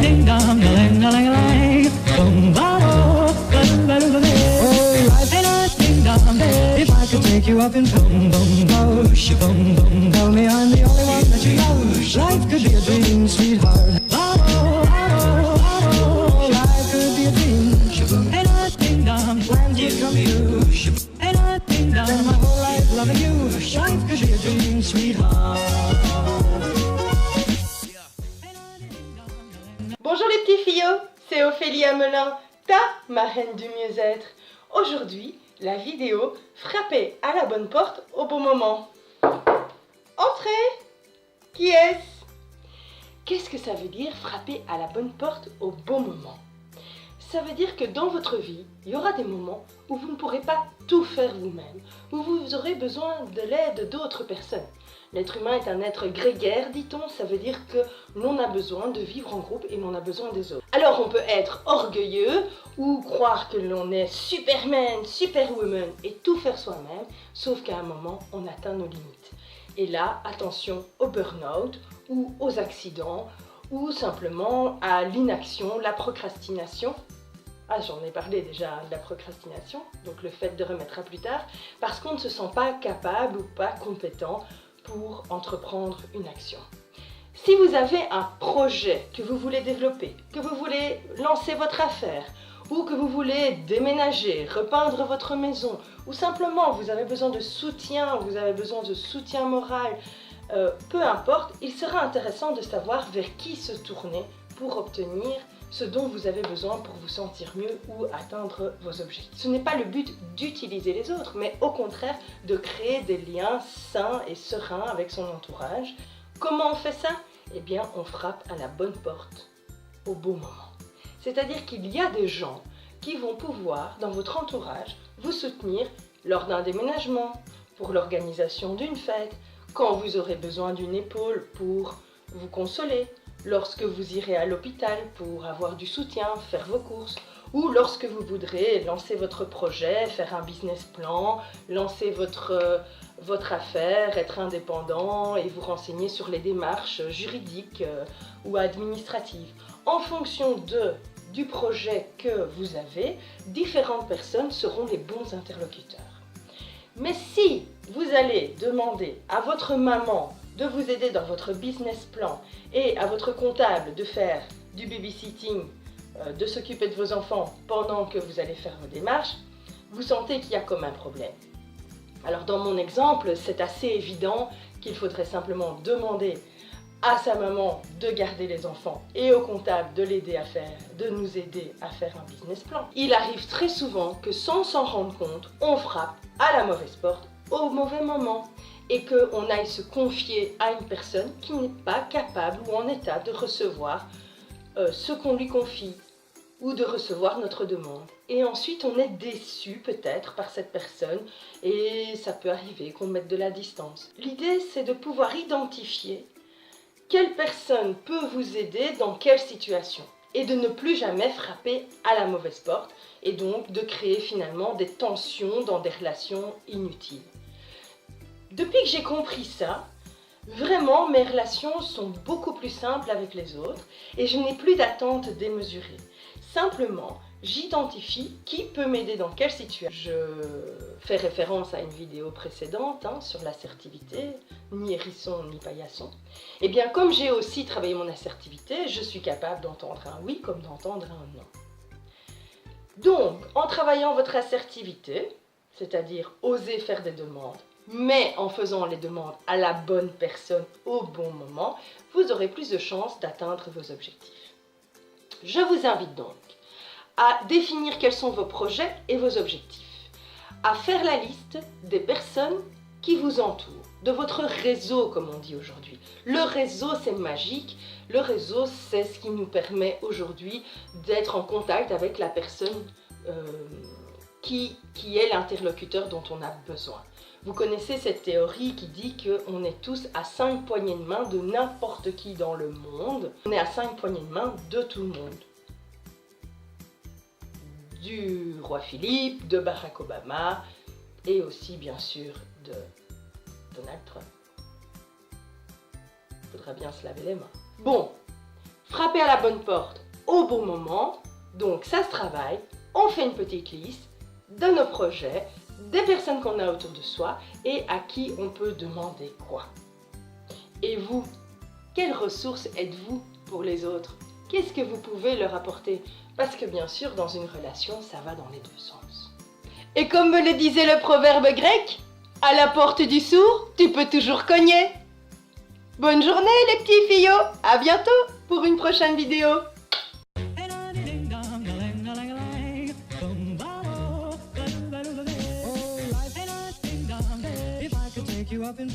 ding dong, ding dong, ding dong, ding dong. If I could take you up in boom boom boom, boom boom, tell me I'm the only one that you know. Life could be a dream, sweetheart. Life could be a dream. Ding dong, plans would come true. Ding dong, spend my whole life loving you. Life could be a dream, sweetheart. Bonjour les petits fillots, c'est Ophélie Amelin, ta marraine du mieux-être. Aujourd'hui, la vidéo frapper à la bonne porte au bon moment. Entrez! Qui est-ce? Qu'est-ce que ça veut dire frapper à la bonne porte au bon moment? Ça veut dire que dans votre vie, il y aura des moments où vous ne pourrez pas tout faire vous-même, où vous aurez besoin de l'aide d'autres personnes. L'être humain est un être grégaire, dit-on, ça veut dire que l'on a besoin de vivre en groupe et l'on a besoin des autres. Alors on peut être orgueilleux ou croire que l'on est Superman, Superwoman et tout faire soi-même, sauf qu'à un moment, on atteint nos limites. Et là, attention au burn-out ou aux accidents ou simplement à l'inaction, la procrastination. Ah, j'en ai parlé déjà de la procrastination, donc le fait de remettre à plus tard, parce qu'on ne se sent pas capable ou pas compétent pour entreprendre une action. Si vous avez un projet que vous voulez développer, que vous voulez lancer votre affaire, ou que vous voulez déménager, repeindre votre maison, ou simplement vous avez besoin de soutien, vous avez besoin de soutien moral, peu importe, il sera intéressant de savoir vers qui se tourner pour obtenir ce dont vous avez besoin pour vous sentir mieux ou atteindre vos objectifs. Ce n'est pas le but d'utiliser les autres, mais au contraire de créer des liens sains et sereins avec son entourage. Comment on fait ça? Eh bien, on frappe à la bonne porte au bon moment. C'est-à-dire qu'il y a des gens qui vont pouvoir, dans votre entourage, vous soutenir lors d'un déménagement, pour l'organisation d'une fête, quand vous aurez besoin d'une épaule pour vous consoler, lorsque vous irez à l'hôpital pour avoir du soutien, faire vos courses, ou lorsque vous voudrez lancer votre projet, faire un business plan, lancer votre affaire, être indépendant et vous renseigner sur les démarches juridiques ou administratives. En fonction du projet que vous avez, différentes personnes seront les bons interlocuteurs. Mais si vous allez demander à votre maman de vous aider dans votre business plan et à votre comptable de faire du babysitting, de s'occuper de vos enfants pendant que vous allez faire vos démarches, vous sentez qu'il y a comme un problème. Alors dans mon exemple, c'est assez évident qu'il faudrait simplement demander à sa maman de garder les enfants et au comptable de nous aider à faire un business plan. Il arrive très souvent que sans s'en rendre compte, on frappe à la mauvaise porte au mauvais moment et qu'on aille se confier à une personne qui n'est pas capable ou en état de recevoir ce qu'on lui confie ou de recevoir notre demande. Et ensuite, on est déçu peut-être par cette personne et ça peut arriver qu'on mette de la distance. L'idée, c'est de pouvoir identifier quelle personne peut vous aider dans quelle situation et de ne plus jamais frapper à la mauvaise porte et donc de créer finalement des tensions dans des relations inutiles. Depuis que j'ai compris ça, vraiment mes relations sont beaucoup plus simples avec les autres et je n'ai plus d'attente démesurée. Simplement, j'identifie qui peut m'aider dans quelle situation. Je fais référence à une vidéo précédente sur l'assertivité, ni hérisson ni paillasson. Et bien comme j'ai aussi travaillé mon assertivité, je suis capable d'entendre un oui comme d'entendre un non. Donc, en travaillant votre assertivité, c'est-à-dire oser faire des demandes, mais en faisant les demandes à la bonne personne au bon moment, vous aurez plus de chances d'atteindre vos objectifs. Je vous invite donc à définir quels sont vos projets et vos objectifs, à faire la liste des personnes qui vous entourent, de votre réseau comme on dit aujourd'hui. Le réseau c'est magique, le réseau c'est ce qui nous permet aujourd'hui d'être en contact avec la personne qui est l'interlocuteur dont on a besoin. Vous connaissez cette théorie qui dit qu'on est tous à 5 poignées de main de n'importe qui dans le monde. On est à 5 poignées de main de tout le monde. Du roi Philippe, de Barack Obama et aussi bien sûr de Donald Trump. Faudra bien se laver les mains. Bon, frapper à la bonne porte au bon moment. Donc ça se travaille, on fait une petite liste de nos projets, des personnes qu'on a autour de soi et à qui on peut demander quoi. Et vous, quelles ressources êtes-vous pour les autres? Qu'est-ce que vous pouvez leur apporter? Parce que bien sûr, dans une relation, ça va dans les deux sens. Et comme me le disait le proverbe grec, à la porte du sourd, tu peux toujours cogner. Bonne journée les petits fillots, à bientôt pour une prochaine vidéo. If I could take you up in